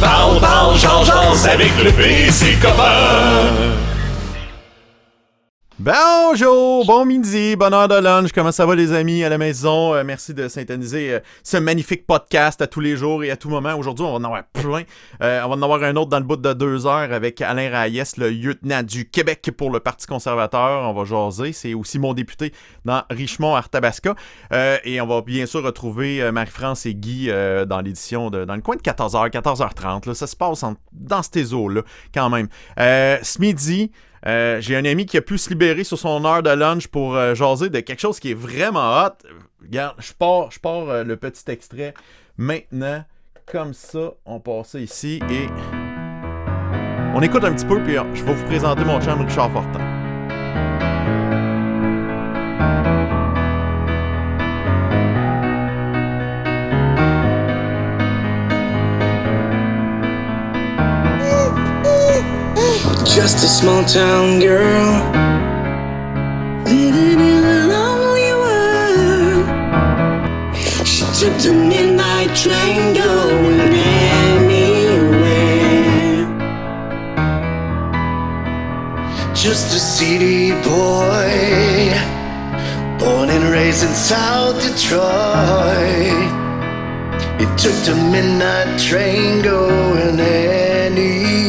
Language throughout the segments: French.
Parle, jase avec le PC copain. Bonjour, bon midi, bonne heure de lunch, comment ça va les amis à la maison? Merci de syntoniser ce magnifique podcast à tous les jours et à tout moment. Aujourd'hui, on va en avoir plein. On va en avoir un autre dans le bout de 2 heures avec Alain Reyes, le lieutenant du Québec pour le Parti conservateur. On va jaser, c'est aussi mon député dans Richmond-Arthabasca. Et on va bien sûr retrouver Marie-France et Guy dans l'édition dans le coin de 14h, 14h30. Là, ça se passe dans ces eaux-là quand même. Ce midi... j'ai un ami qui a pu se libérer sur son heure de lunch pour jaser de quelque chose qui est vraiment hot. Regarde, je pars le petit extrait maintenant. Comme ça, on passe ça ici et on écoute un petit peu puis je vais vous présenter mon chum Richard Fortin. Just a small town girl living in a lonely world. She took the midnight train going anywhere. Just a city boy, born and raised in South Detroit. He took the midnight train going anywhere.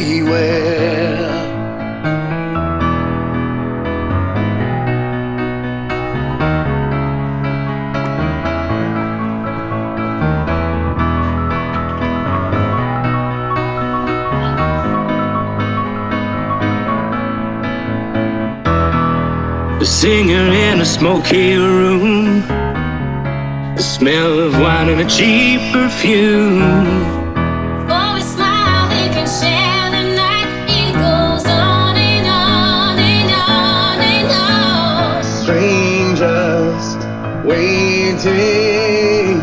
A singer in a smoky room, the smell of wine and a cheap perfume. For a smile they can share the night. It goes on and on and on and on. Strangers waiting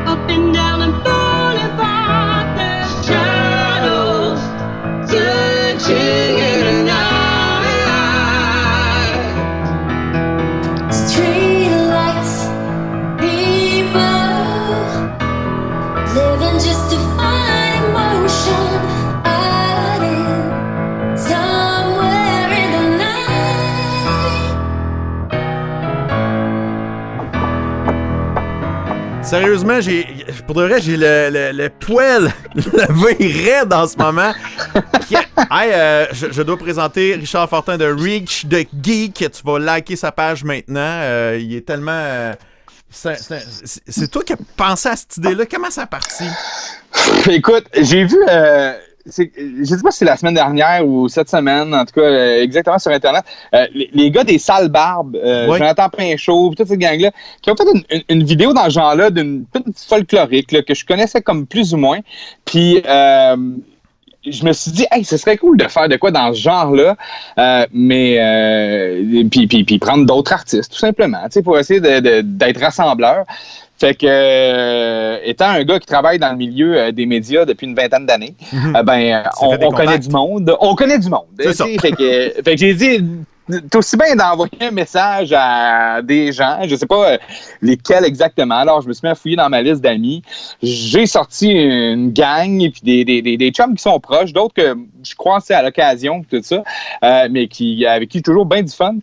Up and down the boulevard, the shadows searching in the night. Streetlights, people living just to find emotion. Hiding somewhere in the night. Sérieusement, pour de vrai, j'ai le poil levé raide en ce moment. Hey, je dois présenter Richard Fortin de Reach the Geek. Tu vas liker sa page maintenant. Il est tellement... c'est toi qui as pensé à cette idée-là. Comment ça a parti? Écoute, j'ai vu... je sais pas si c'est la semaine dernière ou cette semaine, en tout cas, exactement sur Internet, les gars des Sales Barbes, Oui. Jonathan Pinchot, toute cette gang-là, qui ont fait une vidéo dans ce genre-là d'une petite folklorique là, que je connaissais comme plus ou moins. Puis, je me suis dit, hey, ce serait cool de faire de quoi dans ce genre-là, puis prendre d'autres artistes, tout simplement, tu sais, pour essayer d'être rassembleur. Fait que, étant un gars qui travaille dans le milieu des médias depuis une vingtaine d'années, on connaît du monde. On connaît du monde. C'est ça. Fait que j'ai dit, c'est aussi bien d'envoyer un message à des gens, je sais pas lesquels exactement. Alors, je me suis mis à fouiller dans ma liste d'amis. J'ai sorti une gang, et puis des chums qui sont proches, d'autres que je croise à l'occasion, tout ça, mais avec qui j'ai toujours bien du fun.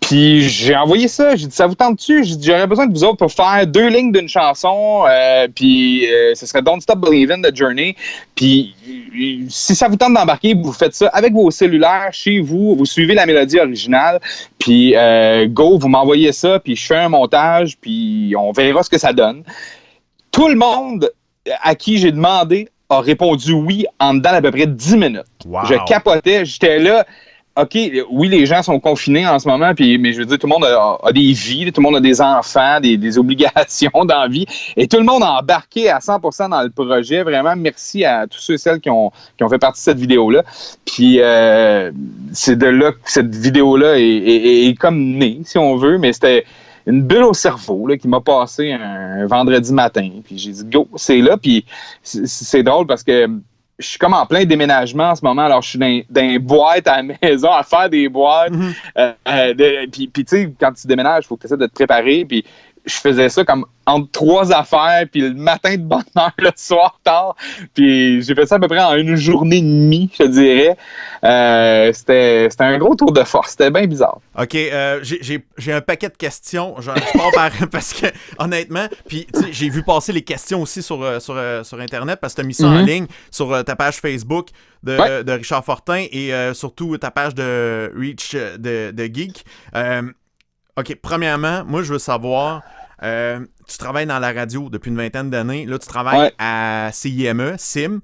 Puis j'ai envoyé ça, j'ai dit, ça vous tente-tu? J'ai dit, j'aurais besoin de vous autres pour faire 2 lignes d'une chanson, puis ce serait Don't Stop Believin' de Journey. Puis si ça vous tente d'embarquer, vous faites ça avec vos cellulaires, chez vous, vous suivez la mélodie originale, puis go, vous m'envoyez ça, puis je fais un montage, puis on verra ce que ça donne. Tout le monde à qui j'ai demandé a répondu oui en dedans d'à peu près 10 minutes. Wow. Je capotais, j'étais là... OK, oui, les gens sont confinés en ce moment, mais je veux dire, tout le monde a des vies, tout le monde a des enfants, des obligations dans la vie, et tout le monde a embarqué à 100% dans le projet. Vraiment, merci à tous ceux et celles qui ont fait partie de cette vidéo-là. Puis, c'est de là que cette vidéo-là est comme née, si on veut, mais c'était une bulle au cerveau là, qui m'a passé un vendredi matin. Puis j'ai dit, go, c'est là. Puis c'est drôle parce que je suis comme en plein déménagement en ce moment. Alors, je suis dans une boîte à la maison à faire des boîtes. Puis tu sais, quand tu déménages, il faut que tu essaies de te préparer. Puis je faisais ça comme entre 3 affaires, puis le matin de bonne heure, le soir tard. Puis j'ai fait ça à peu près en une journée et demie, je te dirais. C'était un gros tour de force. C'était bien bizarre. OK, j'ai un paquet de questions. Je pars par... parce que, honnêtement, puis tu sais, j'ai vu passer les questions aussi sur Internet parce que tu as mis ça en ligne sur ta page Facebook de Richard Fortin et surtout ta page de Reach de Geek. OK, premièrement, moi, je veux savoir... tu travailles dans la radio depuis une vingtaine d'années. Là, tu travailles à CIME, SIM,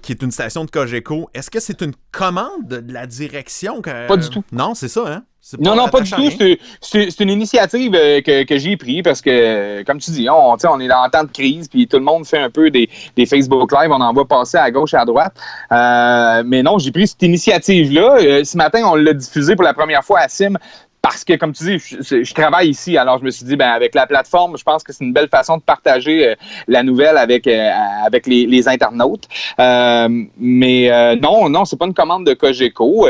qui est une station de Cogeco. Est-ce que c'est une commande de la direction? Pas du tout. Non, c'est ça, hein? Non, pas du tout. C'est une initiative que j'ai prise parce que, comme tu dis, on est dans un temps de crise, puis tout le monde fait un peu des Facebook Live, on en va passer à gauche et à droite. Mais non, j'ai pris cette initiative-là. Ce matin, on l'a diffusée pour la première fois à SIM. Parce que, comme tu dis, je travaille ici, alors je me suis dit, avec la plateforme, je pense que c'est une belle façon de partager la nouvelle avec les internautes. Mais non, c'est pas une commande de Cogeco.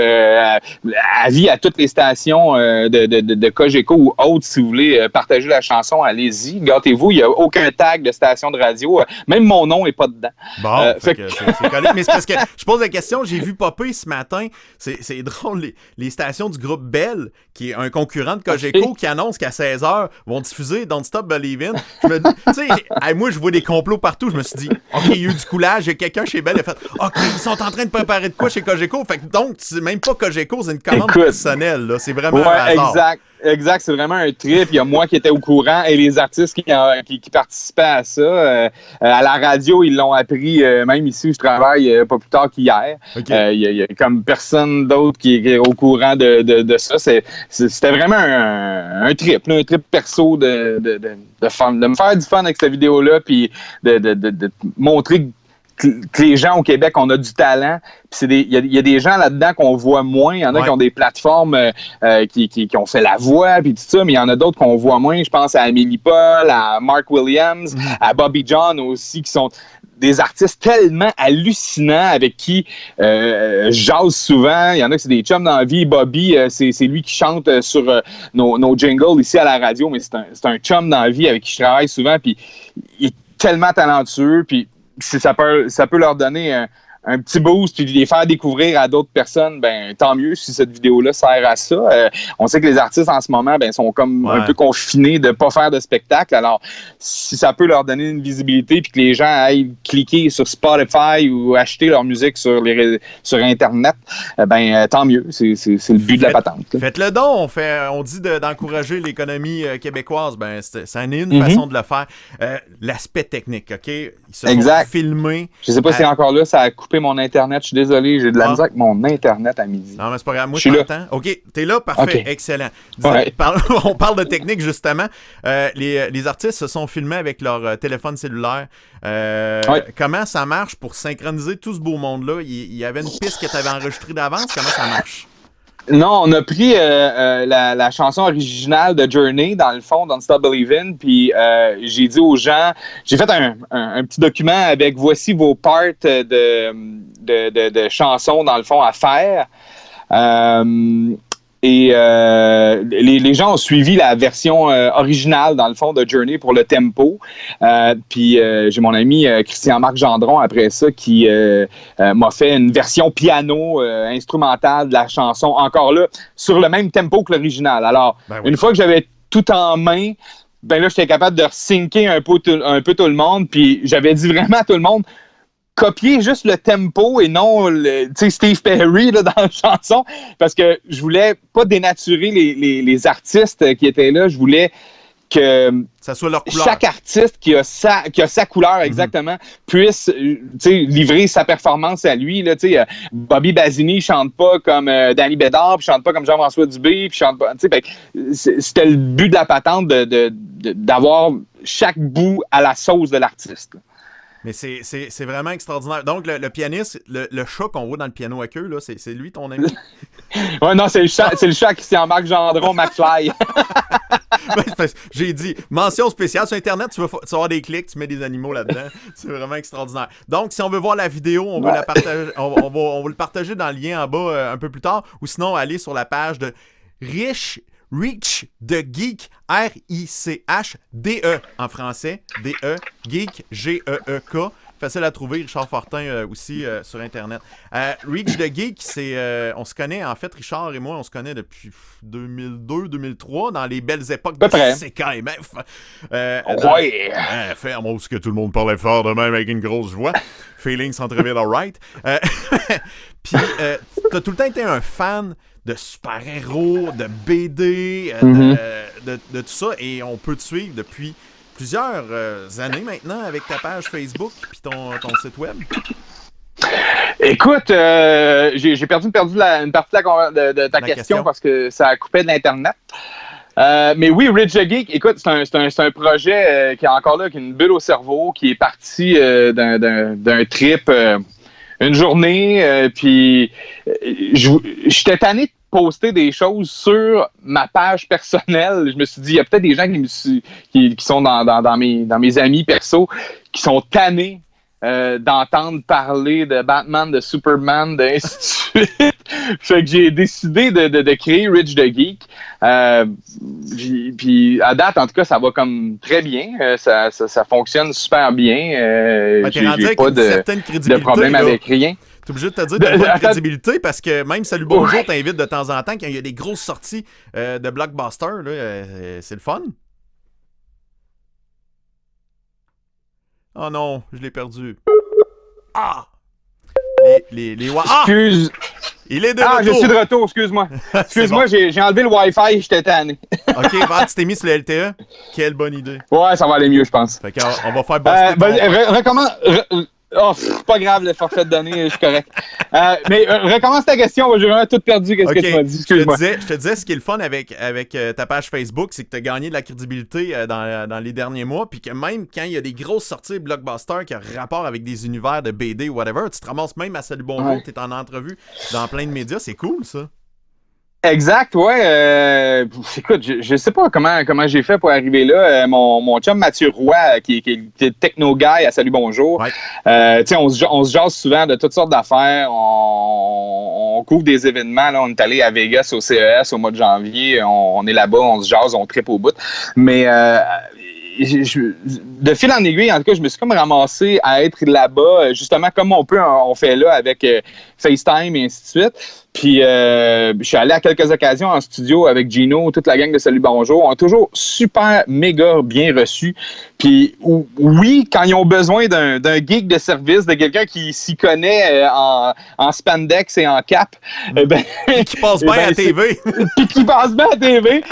Avis à toutes les stations de Cogeco ou autres, si vous voulez partager la chanson, allez-y. Gâtez-vous, il n'y a aucun tag de station de radio. Même mon nom n'est pas dedans. Bon, c'est collé. Mais c'est parce que je pose la question, j'ai vu popper ce matin, c'est drôle, les stations du groupe Bell, qui est un concurrent de Cogeco, qui annonce qu'à 16h, vont diffuser Don't Stop Believin'. Moi, je vois des complots partout. Je me suis dit, OK, il y a eu du coulage. Il y a quelqu'un chez Bell qui a fait, OK, ils sont en train de préparer de quoi chez Cogeco. Fait que donc, c'est même pas Cogeco, c'est une commande personnelle. Là. C'est vraiment un hasard. Exact, c'est vraiment un trip. Il y a moi qui étais au courant et les artistes qui participaient à ça. À la radio, ils l'ont appris, même ici où je travaille, pas plus tard qu'hier. Okay. Il y a comme personne d'autre qui est au courant de ça. C'était vraiment un trip, là, un trip perso de me faire du fun avec cette vidéo-là, puis de montrer que les gens au Québec, on a du talent. Il y a des gens là-dedans qu'on voit moins. Il y en a qui ont des plateformes qui ont fait la voix, puis tout ça, mais il y en a d'autres qu'on voit moins. Je pense à Amélie Paul, à Mark Williams, à Bobby John aussi, qui sont des artistes tellement hallucinants avec qui j'ose souvent. Il y en a qui c'est des chums dans la vie. Bobby, c'est lui qui chante sur nos jingles ici à la radio, mais c'est un chum dans la vie avec qui je travaille souvent, puis il est tellement talentueux, puis si ça peut leur donner un petit boost puis les faire découvrir à d'autres personnes, ben tant mieux si cette vidéo-là sert à ça. On sait que les artistes en ce moment sont comme un peu confinés de pas faire de spectacle. Alors, si ça peut leur donner une visibilité puis que les gens aillent cliquer sur Spotify ou acheter leur musique sur Internet, tant mieux. C'est le but de la patente. Faites le don. On dit d'encourager l'économie québécoise. Ça en est une façon de le faire. L'aspect technique, OK? Ils se sont filmés. Je sais pas si encore là, ça a coupé mon Internet. Je suis désolé, j'ai de la misère avec mon Internet à midi. Non, mais c'est pas grave. Moi, je t'entends. OK, t'es là? Parfait. Okay. Excellent. On parle de technique, justement. Les artistes se sont filmés avec leur téléphone cellulaire. Comment ça marche pour synchroniser tout ce beau monde-là? Il y avait une piste que tu avais enregistrée d'avance. Comment ça marche? Non, on a pris la chanson originale de Journey, dans le fond, Don't Stop Believin', puis j'ai dit aux gens, j'ai fait un petit document avec voici vos parts de chansons, dans le fond, à faire. Les gens ont suivi la version originale, dans le fond, de Journey pour le tempo. Puis j'ai mon ami Christian-Marc Gendron, après ça, qui m'a fait une version piano instrumentale de la chanson, encore là, sur le même tempo que l'original. Alors, une fois que j'avais tout en main, là, j'étais capable de resyncer un peu tout le monde. Puis j'avais dit vraiment à tout le monde, copier juste le tempo et non Steve Perry là, dans la chanson, parce que je voulais pas dénaturer les artistes qui étaient là. Je voulais que ça soit leur couleur. Chaque artiste qui a sa couleur exactement puisse livrer sa performance à lui. Là, Bobby Basini chante pas comme Danny Bédard, puis chante pas comme Jean-François Dubé, puis chante pas. C'était le but de la patente d'avoir chaque bout à la sauce de l'artiste. Là. Mais c'est vraiment extraordinaire. Donc, le pianiste, le chat qu'on voit dans le piano à queue, là, c'est lui ton ami? Ouais, non, c'est le chat Christian-Marc Gendron, McFly. J'ai dit, mention spéciale sur Internet, tu vas avoir des clics, tu mets des animaux là-dedans. C'est vraiment extraordinaire. Donc, si on veut voir la vidéo, on va la partager, on va le partager dans le lien en bas un peu plus tard, ou sinon, aller sur la page de Reach the Geek, R-I-C-H-D-E en français, D-E, Geek, G-E-E-K. Facile à trouver, Richard Fortin aussi sur Internet. Reach the Geek, on se connaît, en fait, Richard et moi, on se connaît depuis 2002-2003, dans les belles époques de CKMF. Ferme où ce que tout le monde parlait fort de même avec une grosse voix. Feeling centre-ville, alright. Puis, t'as tout le temps été un fan de super-héros, de BD, de tout ça, et on peut te suivre depuis plusieurs années maintenant avec ta page Facebook puis ton site web. Écoute, j'ai perdu une partie de ta question parce que ça a coupé de l'Internet. Mais oui, Reach the Geek, écoute, c'est un projet qui est encore là, qui a une bulle au cerveau, qui est parti d'un trip une journée, puis j'étais tanné de poster des choses sur ma page personnelle. Je me suis dit, il y a peut-être des gens qui sont dans mes amis perso qui sont tannés d'entendre parler de Batman, de Superman, ainsi de suite. Fait que j'ai décidé de créer Reach the Geek. Puis à date, en tout cas, ça va comme très bien. Ça fonctionne super bien. J'ai pas de problème avec rien. T'es obligé de te dire de bonne crédibilité parce que même Salut Bonjour t'invite de temps en temps quand il y a des grosses sorties de blockbuster. C'est le fun. Oh non, je l'ai perdu. Ah! Excuse. Il est de retour. Je suis de retour, excuse-moi. Excuse-moi, bon. j'ai enlevé le Wi-Fi, j'étais tanné. OK, tu t'es mis sur le LTE. Quelle bonne idée. Ouais, ça va aller mieux, je pense. Fait qu'on va faire buster. Recommence. Pas grave, le forfait de données, je suis correct. Mais recommence ta question, j'ai vraiment tout perdu. Qu'est-ce que tu m'as dit? Excuse-moi. Je te disais, ce qui est le fun avec ta page Facebook, c'est que tu as gagné de la crédibilité dans les derniers mois, puis que même quand il y a des grosses sorties blockbuster qui ont rapport avec des univers de BD ou whatever, tu te ramasses même à Salut Bonjour, tu es en entrevue dans plein de médias, c'est cool ça. Exact, ouais. Écoute, je sais pas comment j'ai fait pour arriver là. Mon chum Mathieu Roy, qui est techno-guy à Salut Bonjour, on se jase souvent de toutes sortes d'affaires. On couvre des événements. Là, on est allé à Vegas au CES au mois de janvier. On est là-bas, on se jase, on trippe au bout. Mais de fil en aiguille, en tout cas, je me suis comme ramassé à être là-bas, justement comme on fait là avec FaceTime et ainsi de suite. Puis, je suis allé à quelques occasions en studio avec Gino, toute la gang de Salut Bonjour. On a toujours super, méga bien reçu. Puis, oui, quand ils ont besoin d'un geek de service, de quelqu'un qui s'y connaît en spandex et en cap, qui passe bien à la TV. Puis qui passe bien à la TV,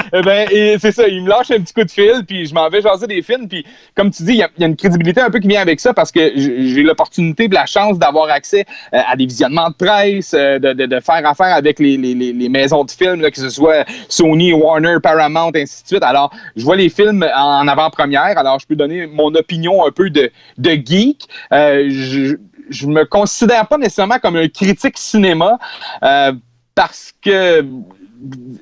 c'est ça, il me lâche un petit coup de fil, puis je m'en vais jaser des films. Puis, comme tu dis, il y a une crédibilité un peu qui vient avec ça parce que j'ai l'opportunité, la chance d'avoir accès à des visionnements de presse, de faire affaire avec les maisons de films, là, que ce soit Sony, Warner, Paramount, ainsi de suite. Alors, je vois les films en avant-première, alors je peux donner mon opinion un peu de geek. Je me considère pas nécessairement comme un critique cinéma parce que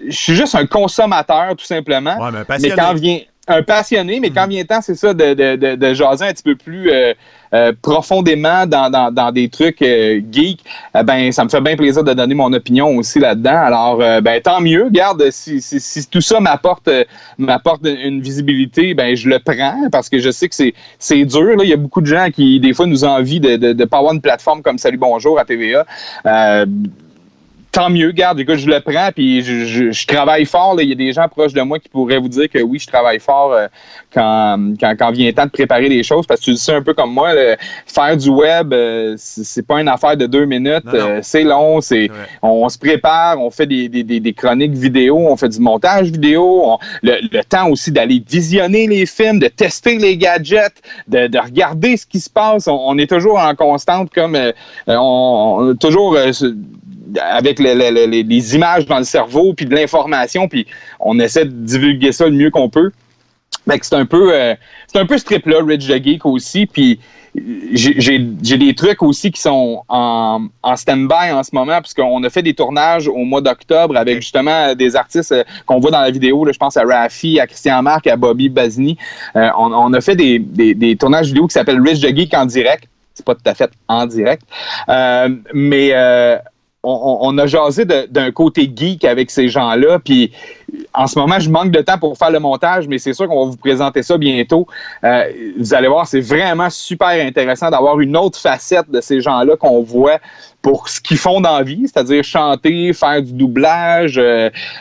je suis juste un consommateur, tout simplement. Ouais, mais quand vient un passionné, mais quand vient le temps, c'est ça, de jaser un petit peu plus profondément dans des trucs geeks, ça me fait bien plaisir de donner mon opinion aussi là-dedans. Alors, tant mieux. Regarde, si tout ça m'apporte une visibilité, je le prends parce que je sais que c'est dur. Là. Il y a beaucoup de gens qui, des fois, nous envient de pas avoir une plateforme comme Salut Bonjour à TVA. Tant mieux, regarde, écoute, je le prends, puis je travaille fort. Là. Il y a des gens proches de moi qui pourraient vous dire que oui, je travaille fort quand vient le temps de préparer les choses, parce que tu le sais un peu comme moi, faire du web, c'est pas une affaire de 2 minutes, c'est long, on se prépare, on fait des chroniques vidéo, on fait du montage vidéo, le temps aussi d'aller visionner les films, de tester les gadgets, de regarder ce qui se passe. On est toujours en constante, comme toujours avec les images dans le cerveau, puis de l'information, puis on essaie de divulguer ça le mieux qu'on peut. C'est un peu ce trip-là, Reach the Geek aussi, puis j'ai des trucs aussi qui sont en stand-by en ce moment, puisqu'on a fait des tournages au mois d'octobre avec justement des artistes qu'on voit dans la vidéo, là, je pense à Rafi, à Christian Marc, à Bobby Basini. On a fait des tournages vidéo qui s'appellent Reach the Geek en direct. C'est pas tout à fait en direct. Mais on a jasé d'un côté geek avec ces gens-là, puis en ce moment, je manque de temps pour faire le montage, mais c'est sûr qu'on va vous présenter ça bientôt. Vous allez voir, c'est vraiment super intéressant d'avoir une autre facette de ces gens-là qu'on voit pour ce qu'ils font dans la vie, c'est-à-dire chanter, faire du doublage,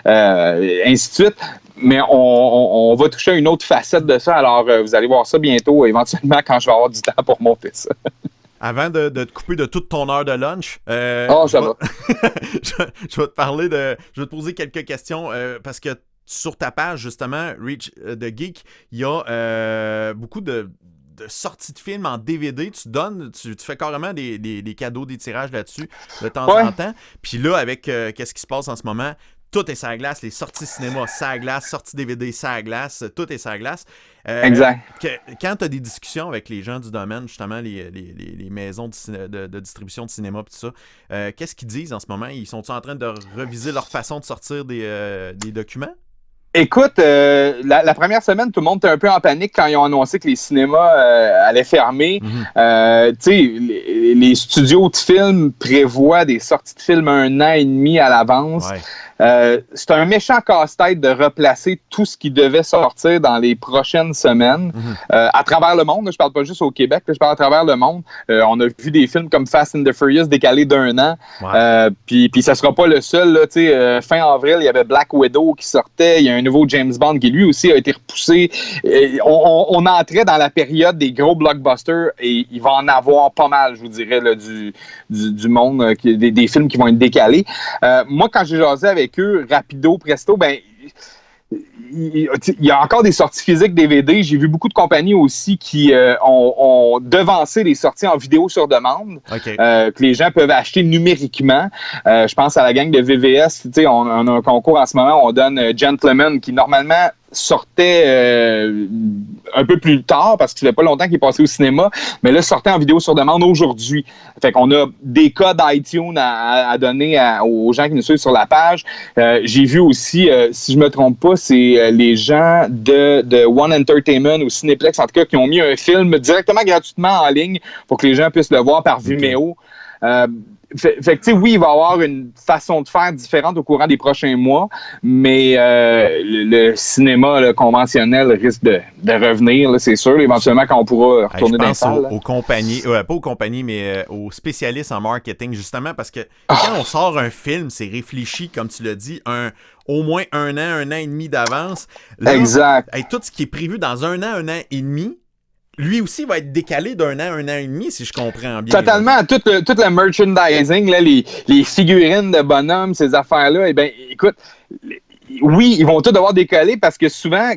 ainsi de suite. Mais on va toucher à une autre facette de ça, alors vous allez voir ça bientôt, éventuellement, quand je vais avoir du temps pour monter ça. Avant de te couper de toute ton heure de lunch, ça va. je vais te parler je vais te poser quelques questions parce que sur ta page, justement, Reach the Geek, il y a beaucoup de sorties de films en DVD. Tu fais carrément des cadeaux, des tirages là-dessus de temps en temps. Puis là, avec qu'est-ce qui se passe en ce moment, tout est sur la glace, les sorties cinéma, sur la glace, sorties DVD, sur la glace, tout est sur la glace. Exact. Quand tu as des discussions avec les gens du domaine, justement, les maisons de distribution de cinéma et tout ça, qu'est-ce qu'ils disent en ce moment? Ils sont-ils en train de reviser leur façon de sortir des documents? Écoute, la première semaine, tout le monde était un peu en panique quand ils ont annoncé que les cinémas allaient fermer. Tu sais, les studios de films prévoient des sorties de films 1 an et demi à l'avance. Ouais. C'est un méchant casse-tête de replacer tout ce qui devait sortir dans les prochaines semaines à travers le monde. Je parle pas juste au Québec, je parle à travers le monde. On a vu des films comme Fast and the Furious décalés d'1 an. Ouais. Puis ça sera pas le seul. Là, fin avril, il y avait Black Widow qui sortait. Il y a un nouveau James Bond qui, lui aussi, a été repoussé. On entrait dans la période des gros blockbusters et il va en avoir pas mal, je vous dirais, là, du monde, des films qui vont être décalés. Moi, quand j'ai jasé avec eux, rapido, presto, ben il y a encore des sorties physiques DVD. J'ai vu beaucoup de compagnies aussi qui ont devancé les sorties en vidéo sur demande, que les gens peuvent acheter numériquement. Je pense à la gang de VVS. On a un concours en ce moment. On donne Gentleman qui, normalement, sortait un peu plus tard parce que ça fait pas longtemps qu'il est passé au cinéma, mais là, sortait en vidéo sur demande aujourd'hui. Fait qu'on a des codes iTunes à donner aux gens qui nous suivent sur la page. J'ai vu aussi, si je me trompe pas, c'est les gens de One Entertainment ou Cineplex, en tout cas, qui ont mis un film directement gratuitement en ligne pour que les gens puissent le voir par Vimeo. Fait que, tu sais, oui, il va y avoir une façon de faire différente au courant des prochains mois, mais le cinéma conventionnel risque de revenir, là, c'est sûr, éventuellement, quand on pourra retourner dans les salles. Je pense aux compagnies, pas aux compagnies, mais aux spécialistes en marketing, justement, parce que quand on sort un film, c'est réfléchi, comme tu l'as dit, au moins un an et demi d'avance. Là, exact. Tout ce qui est prévu dans un an et demi, lui aussi va être décalé d'un an et demi, si je comprends bien. Totalement. Tout le merchandising, là, les figurines de bonhommes, ces affaires-là, eh bien, écoute, oui, ils vont tous devoir décoller parce que souvent,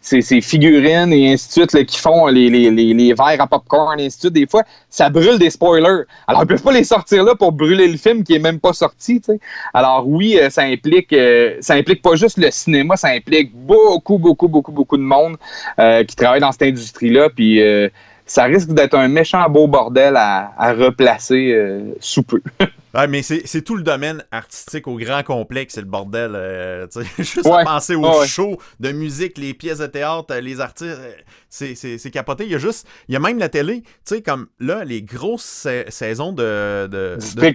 ces figurines et ainsi de suite là, qui font les verres à popcorn et ainsi de suite, des fois, ça brûle des spoilers. Alors, ils ne peuvent pas les sortir là pour brûler le film qui n'est même pas sorti. T'sais. Alors oui, ça implique pas juste le cinéma, ça implique beaucoup de monde qui travaille dans cette industrie-là. Puis ça risque d'être un méchant beau bordel à replacer sous peu. Ouais, mais c'est tout le domaine artistique au grand complexe, c'est le bordel. Juste à penser aux shows de musique, les pièces de théâtre, les artistes, c'est capoté. Il y a même la télé, tu sais, comme là, les grosses saisons de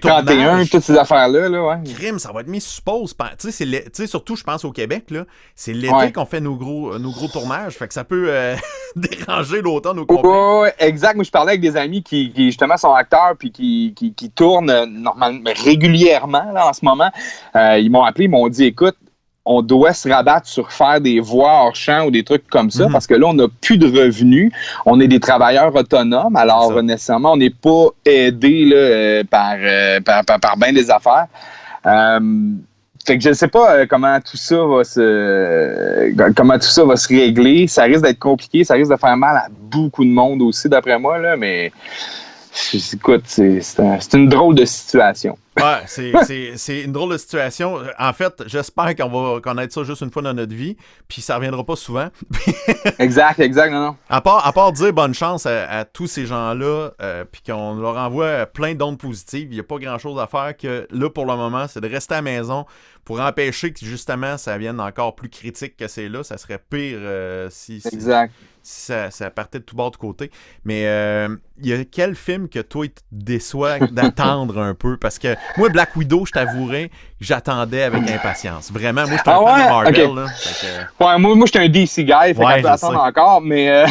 tournage. 31, toutes ces affaires-là, là, ouais. Crime, ça va être mis sous pause. Tu sais, surtout, je pense au Québec, là, c'est l'été qu'on fait nos gros tournages, fait que ça peut déranger l'automne au complet. Ouais, exact. Moi, je parlais avec des amis qui justement sont acteurs puis qui tournent normalement régulièrement là, en ce moment. Ils m'ont appelé, ils m'ont dit, écoute, on doit se rabattre sur faire des voix hors champ ou des trucs comme ça, parce que là, on n'a plus de revenus. On est des travailleurs autonomes, alors nécessairement, on n'est pas aidé là, par bien des affaires. Fait que je ne sais pas comment tout ça va se régler. Ça risque d'être compliqué, ça risque de faire mal à beaucoup de monde aussi, d'après moi, là, mais écoute, c'est une drôle de situation. Ouais, c'est une drôle de situation. En fait, j'espère qu'on va connaître ça juste une fois dans notre vie, puis ça reviendra pas souvent. Exact, non. À part dire bonne chance à tous ces gens-là, puis qu'on leur envoie plein d'ondes positives, il n'y a pas grand-chose à faire que là, pour le moment, c'est de rester à la maison pour empêcher que, justement, ça vienne encore plus critique que c'est là. Ça serait pire si ça partait de tout bord de côté. Mais il y a quel film que toi, il te déçoit d'attendre un peu? Parce que moi, Black Widow, je t'avouerais, j'attendais avec impatience. Vraiment, moi, j'étais un fan de Marvel. Okay. Là, que... Ouais, moi, j'étais un DC guy, fait qu'on peut attendre encore. Mais,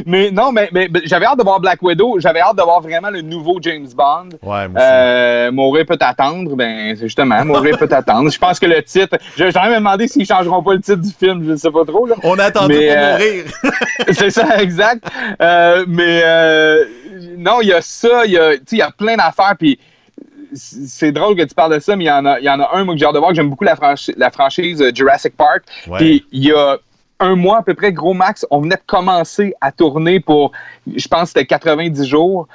mais non, mais j'avais hâte de voir Black Widow. J'avais hâte de voir vraiment le nouveau James Bond. Ouais, moi aussi. Mourir peut attendre. Ben, c'est justement, Mourir peut attendre. Je pense que le titre... J'aurais même demandé s'ils changeront pas le titre du film. Je sais pas trop. Là. On a attendu pour mourir. C'est ça, exact. Non, il y a ça. Il y a plein d'affaires. Puis c'est drôle que tu parles de ça, mais il y en a un, moi, que j'ai hâte de voir, que j'aime beaucoup la franchise Jurassic Park. Ouais. Puis il y a un mois à peu près, gros max, on venait de commencer à tourner pour, je pense que c'était 90 jours.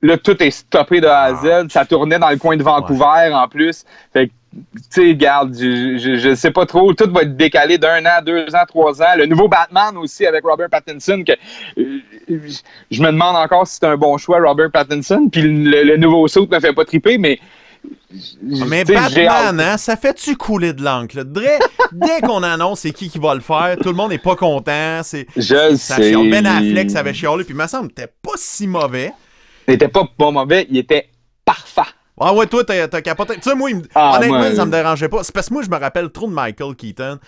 Là, tout est stoppé de A à Z. Ça tournait dans le coin de Vancouver, en plus. Fait que, tu sais, regarde, je sais pas trop. Tout va être décalé d'1 an, 2 ans, 3 ans. Le nouveau Batman aussi avec Robert Pattinson, que je me demande encore si c'est un bon choix, Robert Pattinson. Puis le nouveau suit me fait pas triper, mais... Mais Batman, hein, ça fait-tu couler de l'encre? Dès qu'on annonce c'est qui va le faire, tout le monde n'est pas content. Je sais. Ben Affleck, ça avait chialé, puis il me semble que t'es pas si mauvais. Il n'était pas mauvais, il était parfait. Ah ouais, toi, t'as capoté. Tu sais, moi, honnêtement, ça me dérangeait pas. C'est parce que moi, je me rappelle trop de Michael Keaton.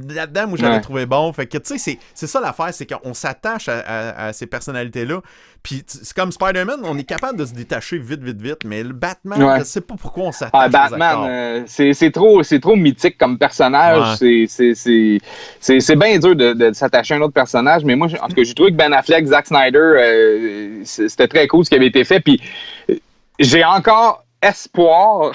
Là-dedans, moi, j'avais trouvé bon. Fait que, tu sais, c'est ça l'affaire, c'est qu'on s'attache à ces personnalités-là. Puis, c'est comme Spider-Man, on est capable de se détacher vite. Mais le Batman, je sais pas pourquoi on s'attache Batman, c'est trop mythique comme personnage. Ouais. C'est bien dur de s'attacher à un autre personnage. Mais moi, en tout cas, j'ai trouvé que Ben Affleck, Zack Snyder, c'était très cool ce qui avait été fait. Puis, j'ai encore espoir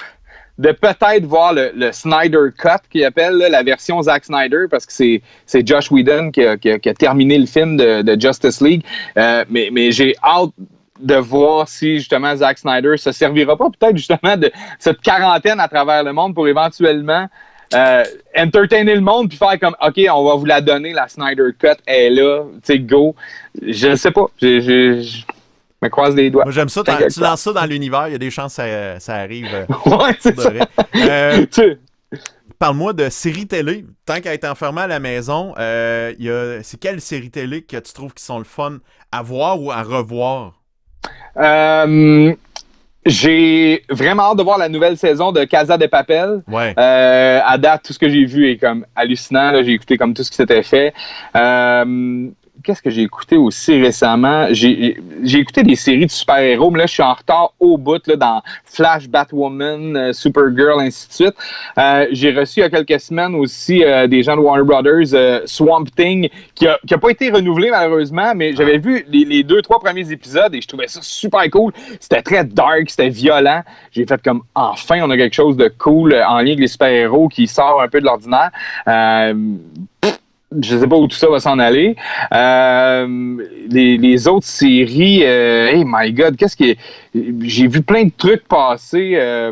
de peut-être voir le Snyder Cut qu'il appelle, là, la version Zack Snyder, parce que c'est Joss Whedon qui a terminé le film de Justice League. Mais j'ai hâte de voir si justement Zack Snyder se servira pas peut-être justement de cette quarantaine à travers le monde pour éventuellement entertainer le monde puis faire comme OK, on va vous la donner, la Snyder Cut est là, tu sais, go. Je sais pas. Me croise les doigts. Moi, j'aime ça. Tu lances ça dans l'univers, il y a des chances que ça arrive. Ouais, c'est ça. Parle-moi de séries télé. Tant qu'à être enfermé à la maison, c'est quelles séries télé que tu trouves qui sont le fun à voir ou à revoir? J'ai vraiment hâte de voir la nouvelle saison de Casa de Papel. Ouais. À date, tout ce que j'ai vu est comme hallucinant. Là. J'ai écouté comme tout ce qui s'était fait. Qu'est-ce que j'ai écouté aussi récemment? J'ai écouté des séries de super-héros, mais là, je suis en retard au bout là, dans Flash, Batwoman, Supergirl, ainsi de suite. J'ai reçu il y a quelques semaines aussi des gens de Warner Brothers, Swamp Thing, qui a pas été renouvelé malheureusement, mais j'avais vu les 2-3 premiers épisodes et je trouvais ça super cool. C'était très dark, c'était violent. J'ai fait comme, enfin, on a quelque chose de cool en lien avec les super-héros qui sort un peu de l'ordinaire. Je sais pas où tout ça va s'en aller. Les autres séries, hey my God, j'ai vu plein de trucs passer.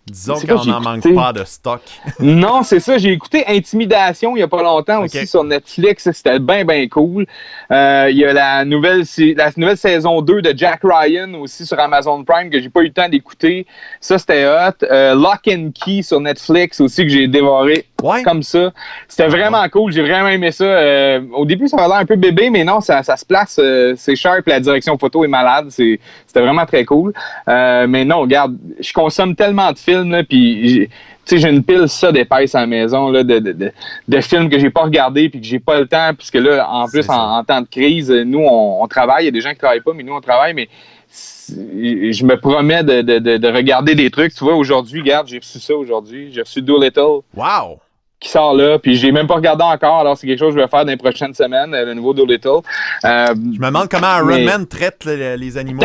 Disons qu'on n'en manque pas de stock. Non, c'est ça. J'ai écouté Intimidation il y a pas longtemps aussi sur Netflix. C'était bien cool. Il y a la nouvelle saison 2 de Jack Ryan aussi sur Amazon Prime que j'ai pas eu le temps d'écouter. Ça, c'était hot. Lock and Key sur Netflix aussi que j'ai dévoré comme ça. C'était vraiment cool. J'ai vraiment aimé ça. Au début, ça avait l'air un peu bébé, mais non, ça se place. C'est sharp. La direction photo est malade. C'était vraiment très cool. Mais non, regarde, je consomme tellement de films, là, puis j'ai une pile d'épaisse à la maison là, de films que j'ai pas regardés puis que j'ai pas le temps, puisque là, en plus, en temps de crise, nous, on travaille. Il y a des gens qui travaillent pas, mais nous, on travaille, mais je me promets de regarder des trucs. Tu vois, aujourd'hui, regarde, j'ai reçu ça aujourd'hui. J'ai reçu Doolittle. Wow! Qui sort là, puis j'ai même pas regardé encore, alors c'est quelque chose que je vais faire dans les prochaines semaines, le nouveau Doolittle. Je me demande comment Iron Man traite les animaux.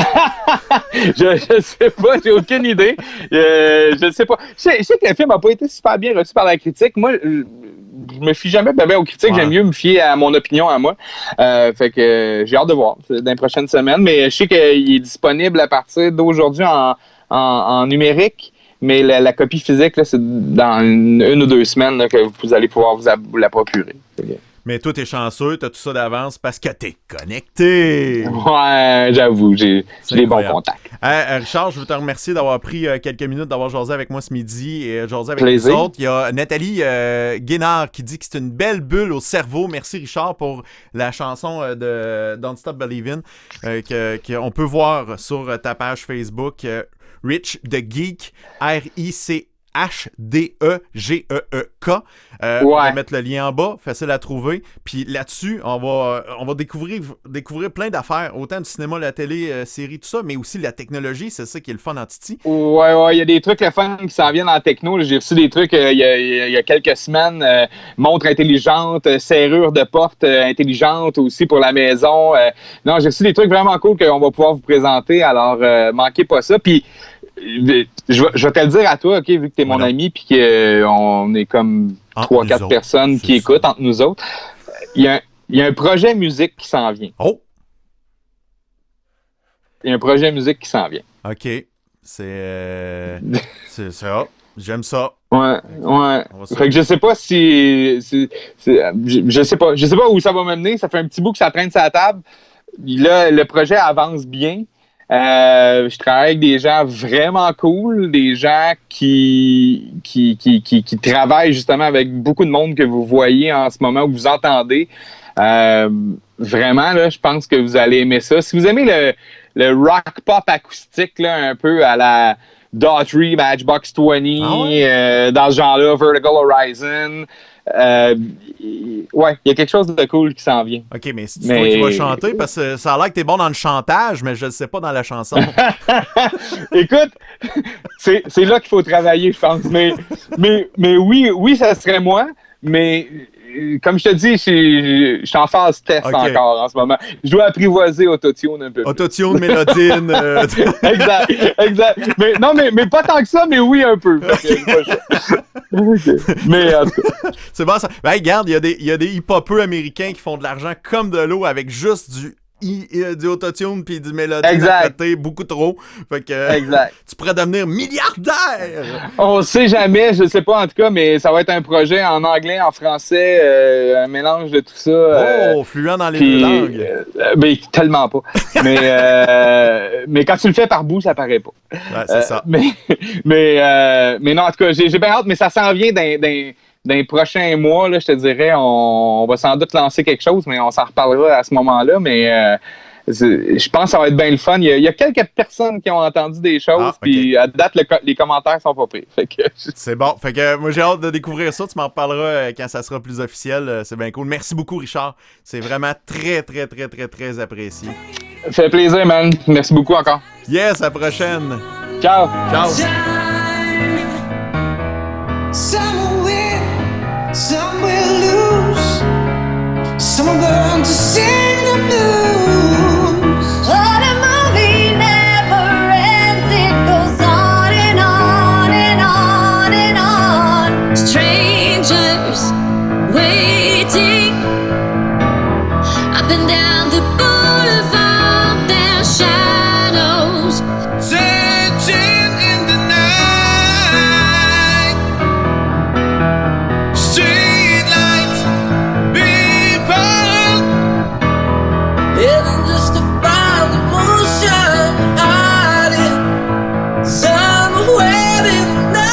je sais pas, j'ai aucune idée. Je sais pas. Je sais que le film a pas été super bien reçu par la critique. Moi, je me fie jamais bien aux critiques, j'aime mieux me fier à mon opinion à moi. Fait que j'ai hâte de voir dans les prochaines semaines, mais je sais qu'il est disponible à partir d'aujourd'hui en numérique. Mais la copie physique, là, c'est dans une ou 2 semaines là, que vous allez pouvoir vous la procurer. Mais toi, t'es chanceux, t'as tout ça d'avance parce que t'es connecté. Ouais, j'avoue, j'ai des bons incroyable. contacts. Richard, je veux te remercier d'avoir pris quelques minutes, d'avoir jasé avec moi ce midi et jasé avec Plaisir. les autres. Il y a Nathalie Guénard qui dit que c'est une belle bulle au cerveau. Merci Richard pour la chanson de Don't Stop Believin' qu'on peut voir sur ta page Facebook. Rich the Geek, RICHDEGEEK. On va mettre le lien en bas, facile à trouver. Puis là-dessus, on va découvrir plein d'affaires, autant du cinéma, la télé, série, tout ça, mais aussi la technologie, c'est ça qui est le fun en Titi. Ouais, il y a des trucs le fun qui s'en viennent en techno. J'ai reçu des trucs il y a quelques semaines, montres intelligentes, serrures de porte intelligentes aussi pour la maison. Non, j'ai reçu des trucs vraiment cool qu'on va pouvoir vous présenter, alors manquez pas ça. Puis je vais te le dire à toi, OK, vu que t'es mon ami, puis qu'on est comme 3-4 personnes qui écoutent entre nous autres. Il y a un projet musique qui s'en vient. Oh! Il y a un projet musique qui s'en vient. OK. C'est ça. J'aime ça. Ouais. Fait que je sais pas si je sais pas où ça va m'amener. Ça fait un petit bout que ça traîne sur la table. Là, le projet avance bien. Je travaille avec des gens vraiment cool, des gens qui travaillent justement avec beaucoup de monde que vous voyez en ce moment, que vous entendez. Vraiment, là, je pense que vous allez aimer ça. Si vous aimez le rock pop acoustique, là, un peu à la Daughtry, Matchbox 20, dans ce genre-là, Vertical Horizon, ouais, il y a quelque chose de cool qui s'en vient. OK, mais c'est toi qui vas chanter, parce que ça a l'air que t'es bon dans le chantage, mais je ne sais pas dans la chanson. Écoute, c'est là qu'il faut travailler, je pense. Mais oui, ça serait moi, mais comme je te dis, je suis en phase test encore en ce moment. Je dois apprivoiser Autotune un peu. Autotune, Mélodine. Exact. Mais pas tant que ça, mais oui, un peu. Mais en tout cas. C'est bon ça. Ben, regarde, il y a des hip-hopeux américains qui font de l'argent comme de l'eau avec juste du autotune puis du mélodie à côté, beaucoup trop. Fait que tu pourrais devenir milliardaire! On sait jamais, je sais pas en tout cas, mais ça va être un projet en anglais, en français, un mélange de tout ça. Fluent dans les deux langues. Ben, tellement pas. Mais quand tu le fais par bout, ça paraît pas. Ouais, c'est ça. Mais non, en tout cas, j'ai bien hâte, mais ça s'en vient dans les prochains mois, là, je te dirais, on va sans doute lancer quelque chose, mais on s'en reparlera à ce moment-là. Mais je pense que ça va être bien le fun. Il y a quelques personnes qui ont entendu des choses, puis à date, les commentaires sont pas pris. C'est bon. Fait que moi, j'ai hâte de découvrir ça. Tu m'en reparleras quand ça sera plus officiel. C'est bien cool. Merci beaucoup, Richard. C'est vraiment très, très, très, très, très apprécié. Ça fait plaisir, man. Merci beaucoup encore. Yes, à la prochaine. Ciao. Ciao. Some will win, some will lose. Some will learn to sing the blues. But a movie never ends. It goes on and on and on and on. Strangers waiting up and down the boulevard. Their shadows Searching in the night. Street lights, people. Living just to find emotion. Hiding somewhere in the night.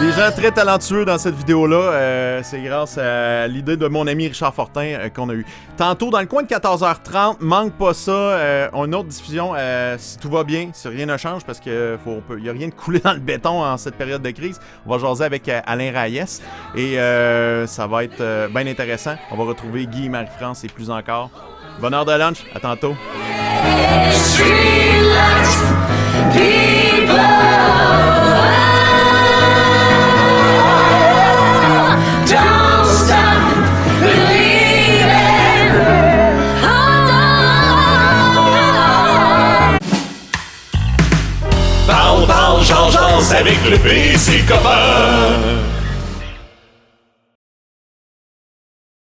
Des gens très talentueux dans cette vidéo-là. C'est grâce à l'idée de mon ami Richard Fortin qu'on a eu. Tantôt, dans le coin de 14h30, manque pas ça. On a une autre diffusion, si tout va bien, si rien ne change, parce qu'il n'y a rien de coulé dans le béton en cette période de crise. On va jaser avec Alain Raïs. Et ça va être bien intéressant. On va retrouver Guy et Marie-France et plus encore. Bonne heure de lunch. À tantôt. streetlights, people. Don't stop believing. Parle, jase avec le PC copain.